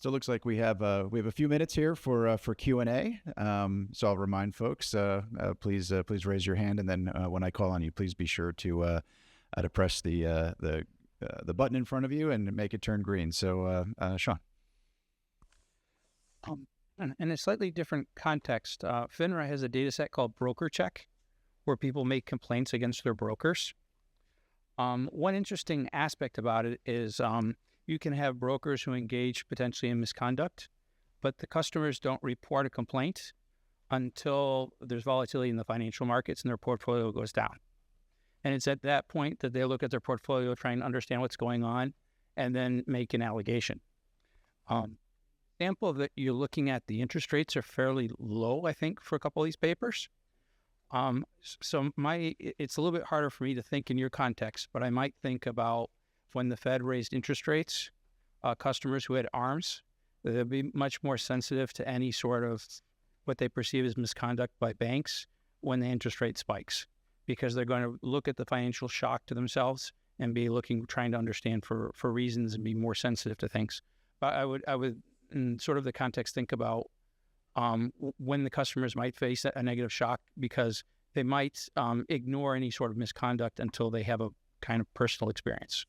So it looks like we have a few minutes here for Q&A. So I'll remind folks, please raise your hand, and then when I call on you, please be sure to press the button in front of you and make it turn green. So Sean. In a slightly different context, FINRA has a data set called BrokerCheck, where people make complaints against their brokers. One interesting aspect about it is you can have brokers who engage potentially in misconduct, but the customers don't report a complaint until there's volatility in the financial markets and their portfolio goes down. And it's at that point that they look at their portfolio, trying to understand what's going on, and then make an allegation. Example of that, you're looking at the interest rates are fairly low, I think, for a couple of these papers. So it's a little bit harder for me to think in your context, but I might think about when the Fed raised interest rates, customers who had ARMs, they'll be much more sensitive to any sort of what they perceive as misconduct by banks when the interest rate spikes, because they're going to look at the financial shock to themselves and be trying to understand for reasons and be more sensitive to things. But I would, in sort of the context, think about when the customers might face a negative shock, because they might ignore any sort of misconduct until they have a kind of personal experience.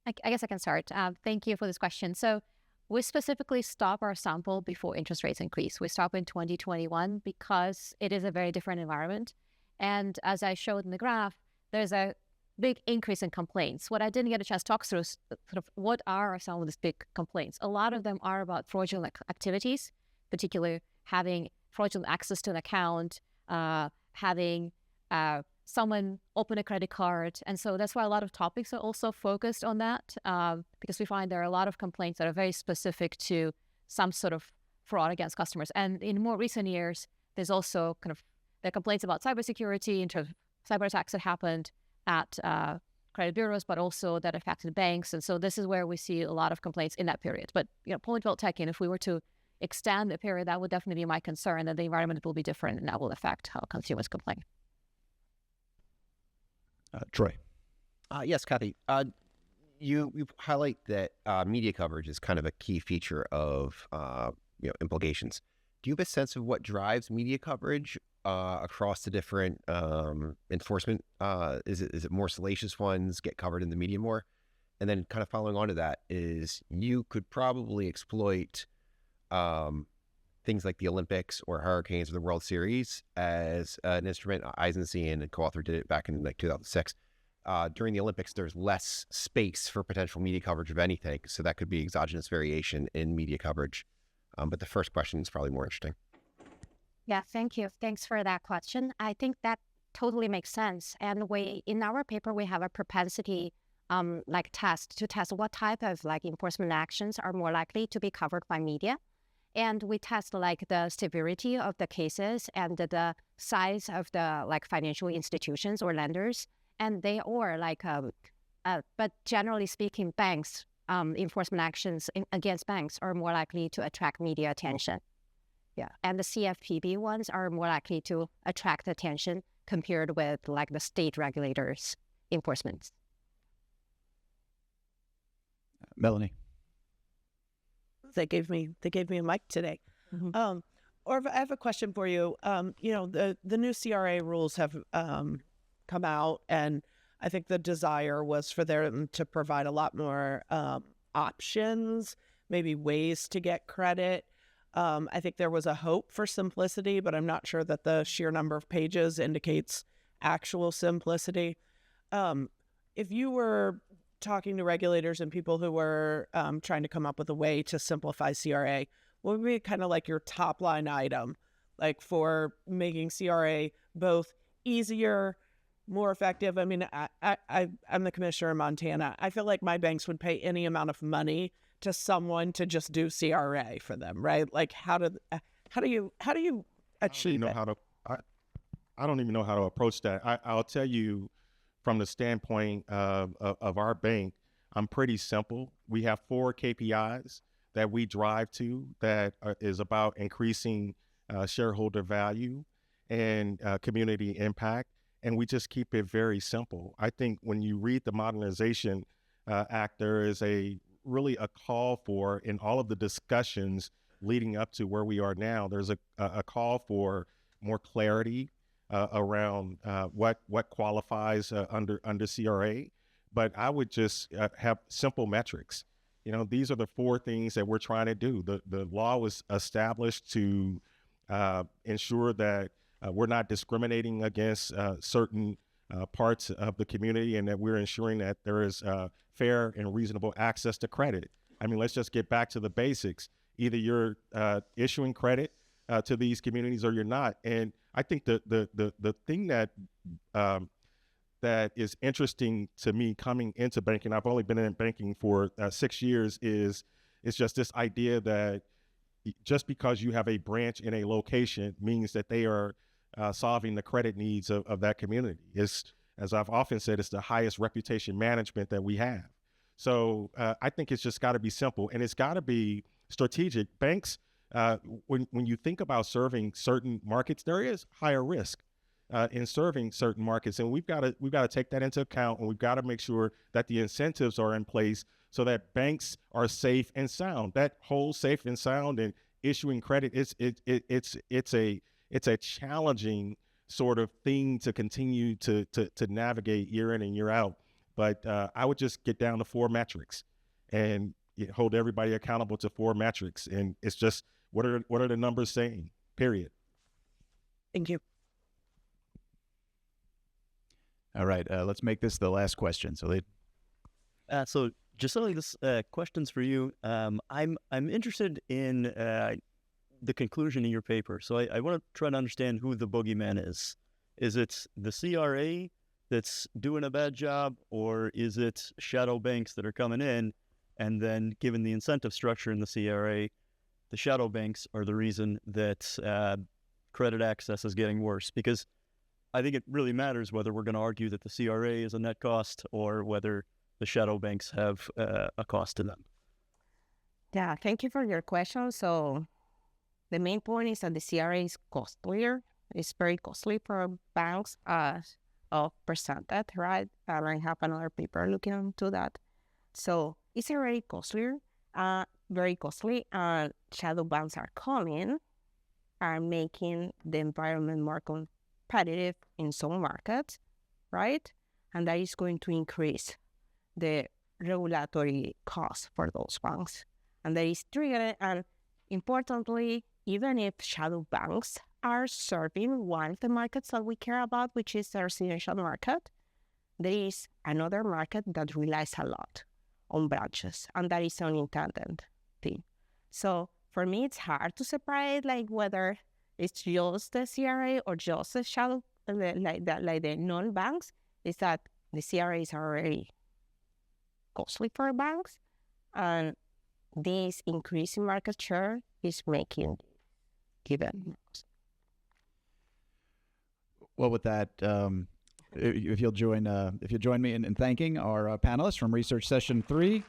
I guess I can start. Thank you for this question. So we specifically stop our sample before interest rates increase. We stop in 2021 because it is a very different environment. And as I showed in the graph, there's a big increase in complaints. What I didn't get a chance to talk through is sort of what are some of these big complaints. A lot of them are about fraudulent activities, particularly having fraudulent access to an account, having someone open a credit card. And so that's why a lot of topics are also focused on that, because we find there are a lot of complaints that are very specific to some sort of fraud against customers. And in more recent years, there's also there are complaints about cybersecurity in terms of cyber attacks that happened at credit bureaus, but also that affected banks. And so this is where we see a lot of complaints in that period. But pulling Volt Tech in, if we were to extend the period, that would definitely be my concern, that the environment will be different and that will affect how consumers complain. Troy. Yes, Kathy. You highlight that media coverage is kind of a key feature of implications. Do you have a sense of what drives media coverage across the different enforcement? Is it more salacious ones get covered in the media more? And then kind of following on to that is you could probably exploit things like the Olympics or hurricanes or the World Series as an instrument. Eisenstein and co-author did it back in 2006. During the Olympics, there's less space for potential media coverage of anything. So that could be exogenous variation in media coverage. But the first question is probably more interesting. Yeah, thank you. Thanks for that question. I think that totally makes sense. And in our paper, we have a propensity test to test what type of enforcement actions are more likely to be covered by media. And we test the severity of the cases and the size of the financial institutions or lenders. And they are but generally speaking, banks, enforcement actions against banks are more likely to attract media attention. Yeah, and the CFPB ones are more likely to attract attention compared with the state regulators' enforcements. Melanie. They gave me a mic today. Mm-hmm. Orv, I have a question for you. The new CRA rules have come out, and I think the desire was for them to provide a lot more options, maybe ways to get credit. I think there was a hope for simplicity, but I'm not sure that the sheer number of pages indicates actual simplicity. If you were talking to regulators and people who were trying to come up with a way to simplify CRA, what would be kind of your top line item, for making CRA both easier, more effective? I mean, I'm the commissioner in Montana. I feel like my banks would pay any amount of money to someone to just do CRA for them, right? How do you achieve it? I don't even know how to approach that. I'll tell you, from the standpoint of our bank, I'm pretty simple. We have 4 KPIs that we drive to that is about increasing shareholder value and community impact. And we just keep it very simple. I think when you read the modernization Act, there is really a call for, in all of the discussions leading up to where we are now, there's a call for more clarity around what qualifies under CRA. But I would just have simple metrics. These are the 4 things that we're trying to do. The law was established to ensure that we're not discriminating against certain parts of the community, and that we're ensuring that there is fair and reasonable access to credit. I mean, let's just get back to the basics. Either you're issuing credit to these communities or you're not. And I think the thing that is interesting to me coming into banking, I've only been in banking for 6 years, is just this idea that just because you have a branch in a location means that they are solving the credit needs of that community. As I've often said, it's the highest reputation management that we have. So I think it's just got to be simple, and it's got to be strategic. Banks, when you think about serving certain markets, there is higher risk in serving certain markets, and we've got to take that into account, and we've got to make sure that the incentives are in place so that banks are safe and sound. That whole safe and sound and issuing credit it's a challenging sort of thing to continue to navigate year in and year out. But I would just get down to 4 metrics and hold everybody accountable to 4 metrics. And it's just, what are the numbers saying, period. Thank you. All right, let's make this the last question. So So Gisele, this question's for you. I'm interested in the conclusion in your paper. So I want to try to understand who the boogeyman is. Is it the CRA that's doing a bad job, or is it shadow banks that are coming in, and then given the incentive structure in the CRA, the shadow banks are the reason that credit access is getting worse? Because I think it really matters whether we're going to argue that the CRA is a net cost or whether the shadow banks have a cost to them. Yeah, thank you for your question. So the main point is that the CRA is costlier. It's very costly for banks of percentage, right? And I have another paper looking into that. So it's already costlier, very costly. Shadow banks are coming, are making the environment more competitive in some markets, right? And that is going to increase the regulatory cost for those banks. And that is triggering, and importantly, even if shadow banks are serving one of the markets that we care about, which is the residential market, there is another market that relies a lot on branches, and that is unintended thing. So for me, it's hard to separate like whether it's just the CRA or just the shadow, like the non-banks. Is that the CRA is already costly for banks, and this increase in market share is making given. Well, with that, if you'll join me in thanking our panelists from Research Session 3.